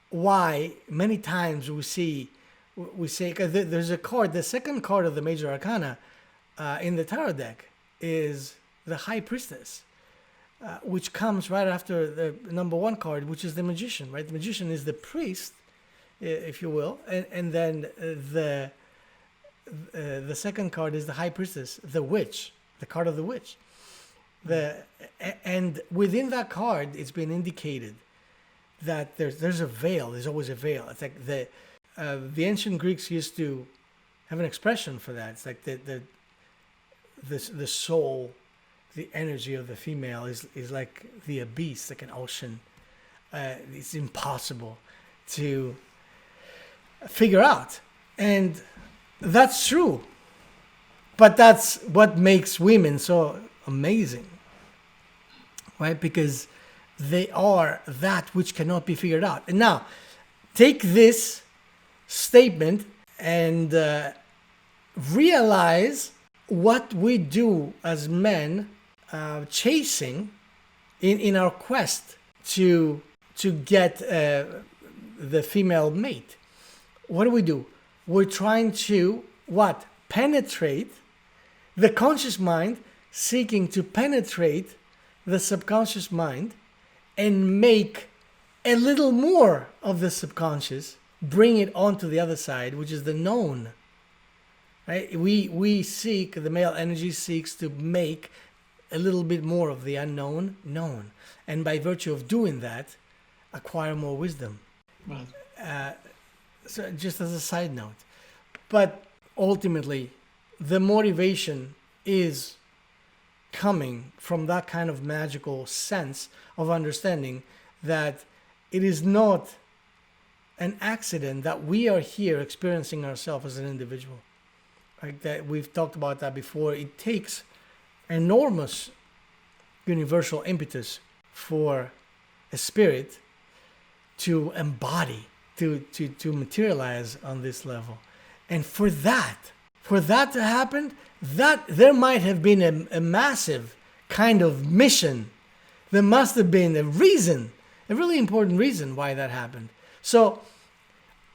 why many times we say, there's a card, the second card of the major arcana in the tarot deck is the High Priestess, which comes right after the number one card, which is the Magician, right? The Magician is the priest, if you will, and then the second card is the High Priestess, the Witch, the card of the Witch. And within that card, it's been indicated that there's a veil. There's always a veil. It's like the ancient Greeks used to have an expression for that. It's like the soul, the energy of the female is like the abyss, like an ocean. It's impossible to figure out. And that's true. But that's what makes women so amazing, right? Because they are that which cannot be figured out. And now, take this statement and realize what we do as men, chasing in our quest to get the female mate. What do? We're trying to what? Penetrate the conscious mind, seeking to penetrate the subconscious mind and make a little more of the subconscious, bring it onto the other side, which is the known. Right? We seek, the male energy seeks to make a little bit more of the unknown known. And by virtue of doing that, acquire more wisdom. Right. So just as a side note. But ultimately, the motivation is coming from that kind of magical sense of understanding that it is not an accident that we are here experiencing ourselves as an individual. Like that, we've talked about that before. It takes enormous universal impetus for a spirit to embody, to materialize on this level. And for that to happen, that there might have been a massive kind of mission. There must have been a reason, a really important reason why that happened. So,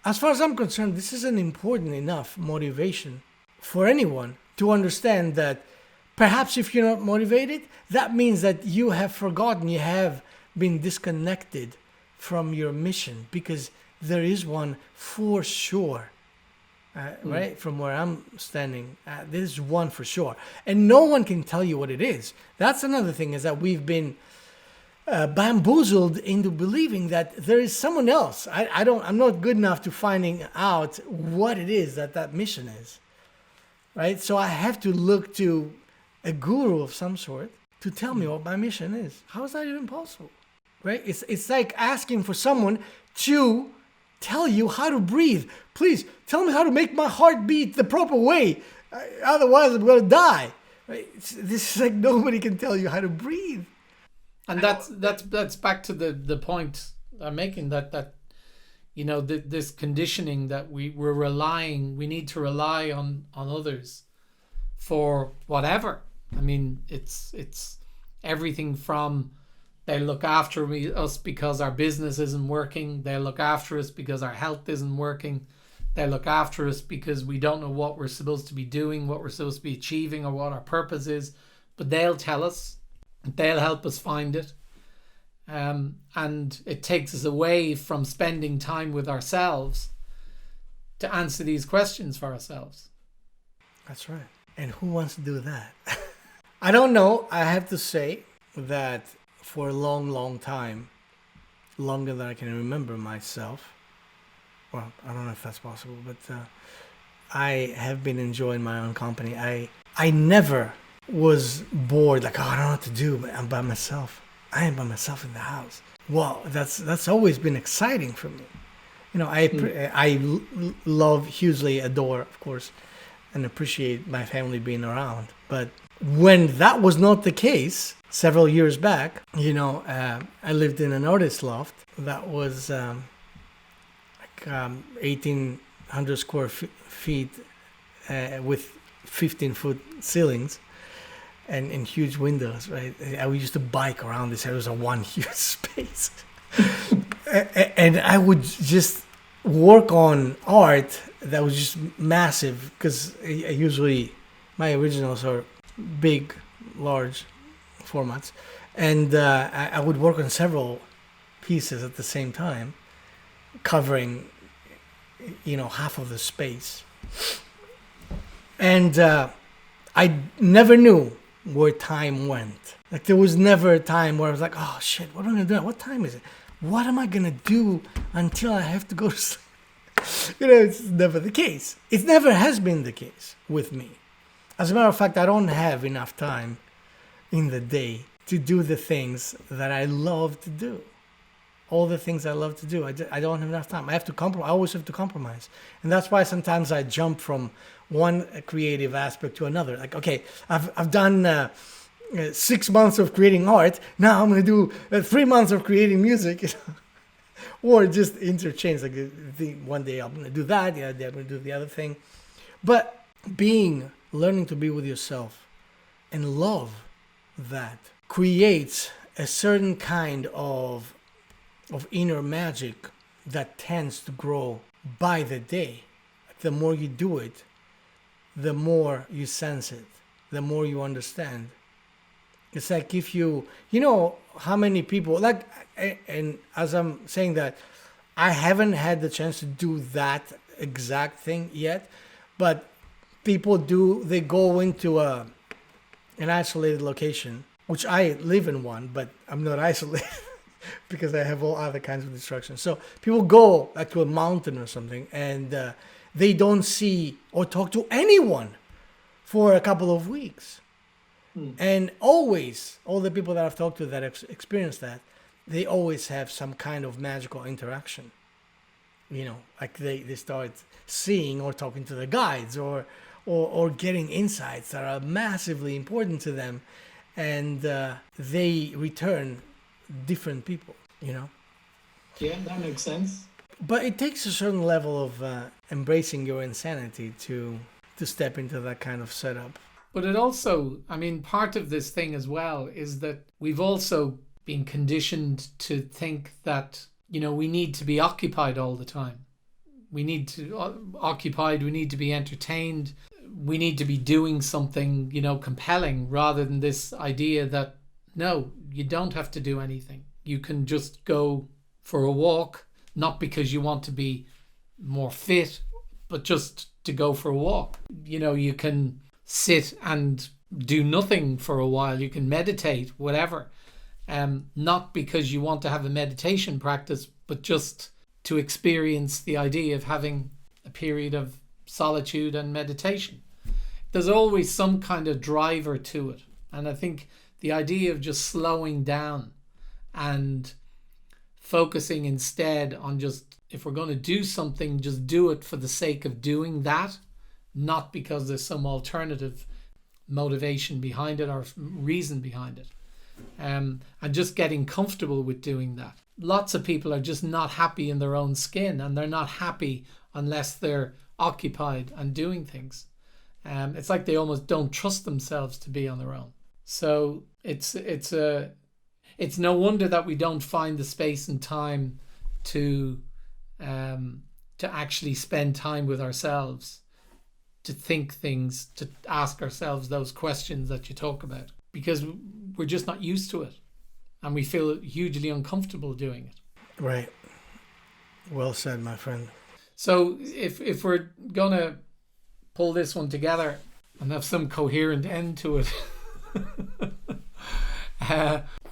as far as I'm concerned, this is an important enough motivation for anyone to understand that perhaps if you're not motivated, that means that you have forgotten, you have been disconnected from your mission, because there is one for sure. Right? From where I'm standing, there's one for sure. And no one can tell you what it is. That's another thing, is that we've been bamboozled into believing that there is someone else. I'm not good enough to finding out what it is that mission is. Right? So I have to look to a guru of some sort to tell me what my mission is. How is that even possible? Right? It's like asking for someone to tell you how to breathe. Please tell me how to make my heart beat the proper way. Otherwise, I'm going to die. Right? This is like nobody can tell you how to breathe. And that's back to the point I'm making, that you know, this conditioning that we need to rely on others for whatever. I mean, it's everything from they look after us because our business isn't working. They look after us because our health isn't working. They look after us because we don't know what we're supposed to be doing, what we're supposed to be achieving, or what our purpose is. But they'll tell us. They'll help us find it. And it takes us away from spending time with ourselves to answer these questions for ourselves. That's right. And who wants to do that? I don't know. I have to say that for a long, long time, longer than I can remember myself, well, I don't know if that's possible, but I have been enjoying my own company. I never was bored, like, oh, I don't know what to do, but I'm by myself. I am by myself in the house. Well, that's always been exciting for me. You know, I love, hugely adore, of course, and appreciate my family being around. But when that was not the case, several years back, you know, I lived in an artist loft that was 1,800 square feet with 15-foot ceilings and huge windows, right? I used to bike around this. It was a one huge space. And I would just work on art that was just massive, because usually my originals are big, large formats. And I would work on several pieces at the same time, covering, you know, half of the space. And I never knew where time went. Like, there was never a time where I was like, oh shit, what am I gonna do? What time is it? What am I gonna do until I have to go to sleep? It's never the case. It never has been the case with me. As a matter of fact, I don't have enough time in the day to do the things that I love to do. All the things I love to do, I don't have enough time. I have to compromise. I always have to compromise, and that's why sometimes I jump from one creative aspect to another. Like, okay, I've done 6 months of creating art. Now I'm going to do 3 months of creating music, or just interchange. Like, one day I'm going to do that, the other day I'm going to do the other thing. But learning to be with yourself and love that creates a certain kind of inner magic that tends to grow by the day. The more you do it, the more you sense it, the more you understand. It's like if you know how many people, like, and as I'm saying that, I haven't had the chance to do that exact thing yet, but people do, they go into an isolated location, which I live in one, but I'm not isolated because I have all other kinds of distractions. So people go like to a mountain or something, and they don't see or talk to anyone for a couple of weeks. And always, all the people that I've talked to that experience that, they always have some kind of magical interaction. Like they start seeing or talking to the guides or getting insights that are massively important to them, and they return different people. Yeah, that makes sense. But it takes a certain level of embracing your insanity to step into that kind of setup. But it also, part of this thing as well is that we've also been conditioned to think that, we need to be occupied all the time. We need to occupied, we need to be entertained, we need to be doing something, compelling, rather than this idea that, no, you don't have to do anything. You can just go for a walk, not because you want to be more fit, but just to go for a walk. You can sit and do nothing for a while. You can meditate, whatever. Not because you want to have a meditation practice, but just to experience the idea of having a period of solitude and meditation. There's always some kind of driver to it. And I think the idea of just slowing down and focusing instead on just, if we're going to do something, just do it for the sake of doing that, not because there's some alternative motivation behind it or reason behind it. And just getting comfortable with doing that. Lots of people are just not happy in their own skin, and they're not happy unless they're occupied and doing things. It's like they almost don't trust themselves to be on their own. So it's no wonder that we don't find the space and time to actually spend time with ourselves, to think things, to ask ourselves those questions that you talk about, because we're just not used to it, and we feel hugely uncomfortable doing it. Right. Well said, my friend. So if we're gonna pull this one together and have some coherent end to it,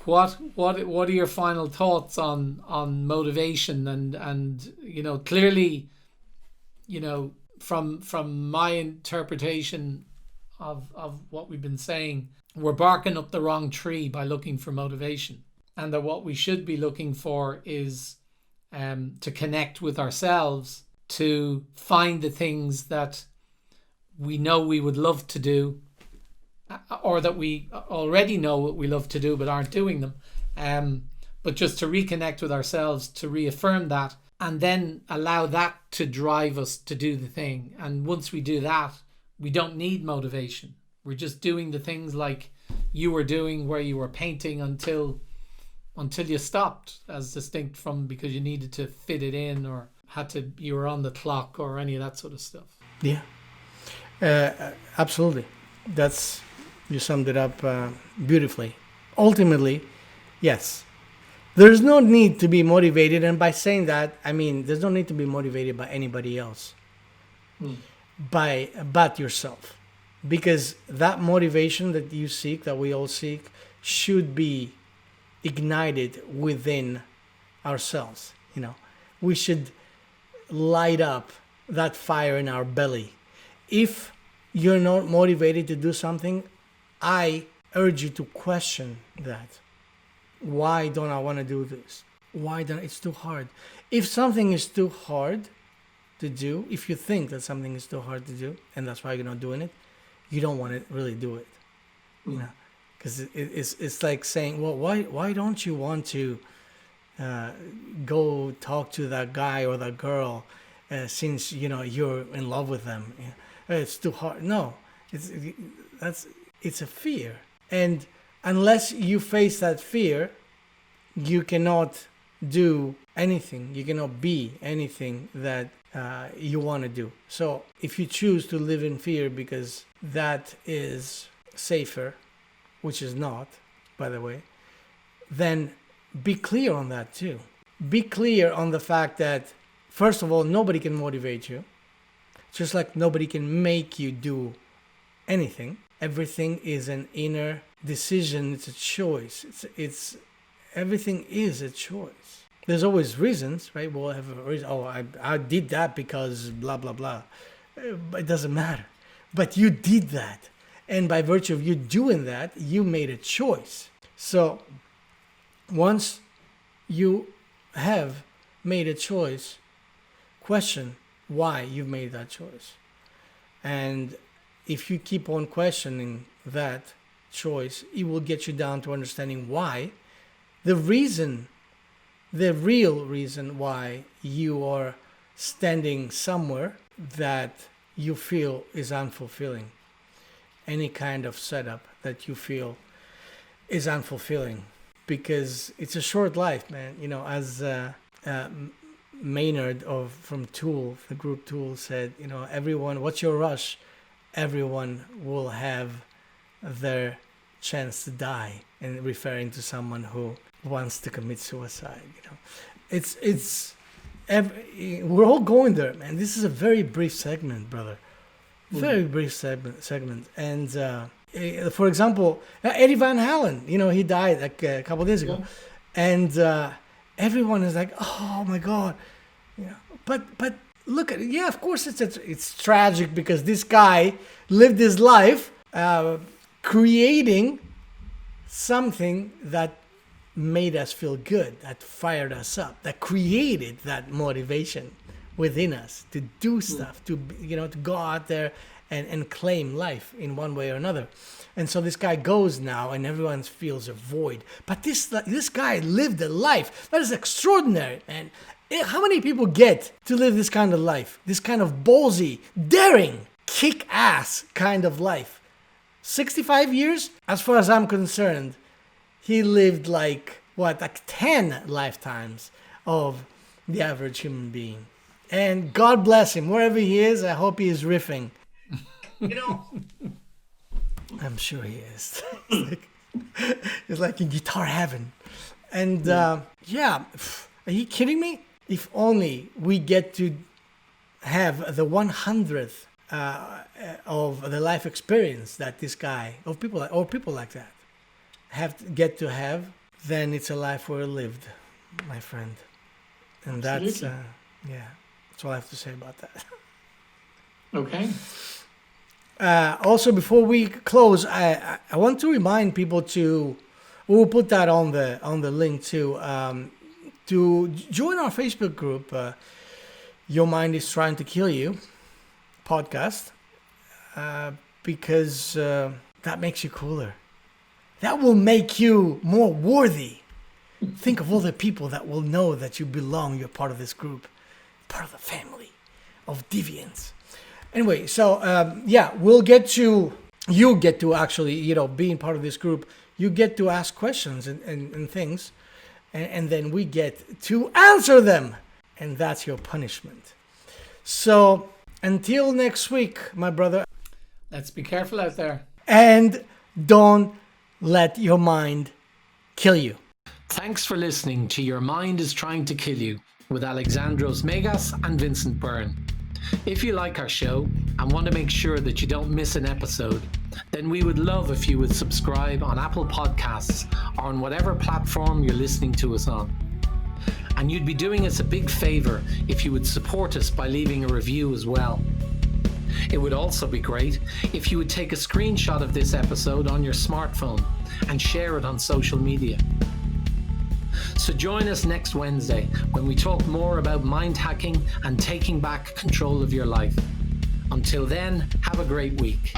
what are your final thoughts on motivation and clearly, from my interpretation of what we've been saying, we're barking up the wrong tree by looking for motivation, and that what we should be looking for is to connect with ourselves, to find the things that we know we would love to do, or that we already know what we love to do but aren't doing them, but just to reconnect with ourselves, to reaffirm that, and then allow that to drive us to do the thing. And once we do that, we don't need motivation. We're just doing the things like you were doing, where you were painting until you stopped, as distinct from because you needed to fit it in or you were on the clock or any of that sort of stuff. Yeah, absolutely. You summed it up beautifully. Ultimately, yes, there's no need to be motivated, and by saying that, I mean there's no need to be motivated by anybody else, but yourself. Because that motivation that you seek, that we all seek, should be ignited within ourselves. We should light up that fire in our belly. If you're not motivated to do something, I urge you to question that. Why don't I want to do this? Why don't it's too hard? If something is too hard to do, if you think that something is too hard to do, and that's why you're not doing it, you don't want to really do it. You know, because it's like saying, well, why don't you want to go talk to that guy or that girl since you're in love with them? It's too hard. No, it's a fear, and unless you face that fear, you cannot do anything. You cannot be anything that you want to do. So if you choose to live in fear because that is safer, which is not, by the way, then be clear on that too. Be clear on the fact that, first of all, nobody can motivate you, just like nobody can make you do anything. Everything is an inner decision. It's a choice. It's everything is a choice. There's always reasons, right? We'll have a reason. Oh, I did that because blah, blah, blah. It doesn't matter. But you did that. And by virtue of you doing that, you made a choice. So once you have made a choice, question why you made that choice. And if you keep on questioning that choice, it will get you down to understanding why. The real reason why you are standing somewhere that you feel is unfulfilling. Any kind of setup that you feel is unfulfilling, because it's a short life, man. As Maynard from Tool, the group Tool, said, everyone, what's your rush? Everyone will have their chance to die, and referring to someone who wants to commit suicide. We're all going there, man. This is a very brief segment, brother. Very brief segment. And for example, Eddie Van Halen, he died like a couple of days ago, and everyone is like, oh my God, But look at it. Yeah, of course it's tragic, because this guy lived his life creating something that made us feel good, that fired us up, that created that motivation within us to do stuff, to go out there and claim life in one way or another. And so this guy goes now, and everyone feels a void. But this guy lived a life that is extraordinary. And how many people get to live this kind of life, this kind of ballsy, daring, kick-ass kind of life? 65 years, as far as I'm concerned, he lived like 10 lifetimes of the average human being. And God bless him, wherever he is. I hope he is riffing. I'm sure he is. It's like in guitar heaven. And are you kidding me? If only we get to have the 100th of the life experience that this guy, or people like that, get to have, then it's a life well lived, my friend. And that's that's all I have to say about that. Okay. Also, before we close, I want to remind people we'll put that on the link too, to join our Facebook group, Your Mind is Trying to Kill You podcast, because that makes you cooler. That will make you more worthy. Think of all the people that will know that you belong, you're part of this group, part of the family of deviants. Anyway, so you'll get to actually, being part of this group, you get to ask questions and things, and then we get to answer them, and that's your punishment. So until next week, my brother. Let's be careful out there. And don't let your mind kill you. Thanks for listening to Your Mind is Trying to Kill You with Alexandros Megas and Vincent Byrne. If you like our show and want to make sure that you don't miss an episode, then we would love if you would subscribe on Apple Podcasts or on whatever platform you're listening to us on. And you'd be doing us a big favor if you would support us by leaving a review as well. It would also be great if you would take a screenshot of this episode on your smartphone and share it on social media. So join us next Wednesday when we talk more about mind hacking and taking back control of your life. Until then, have a great week.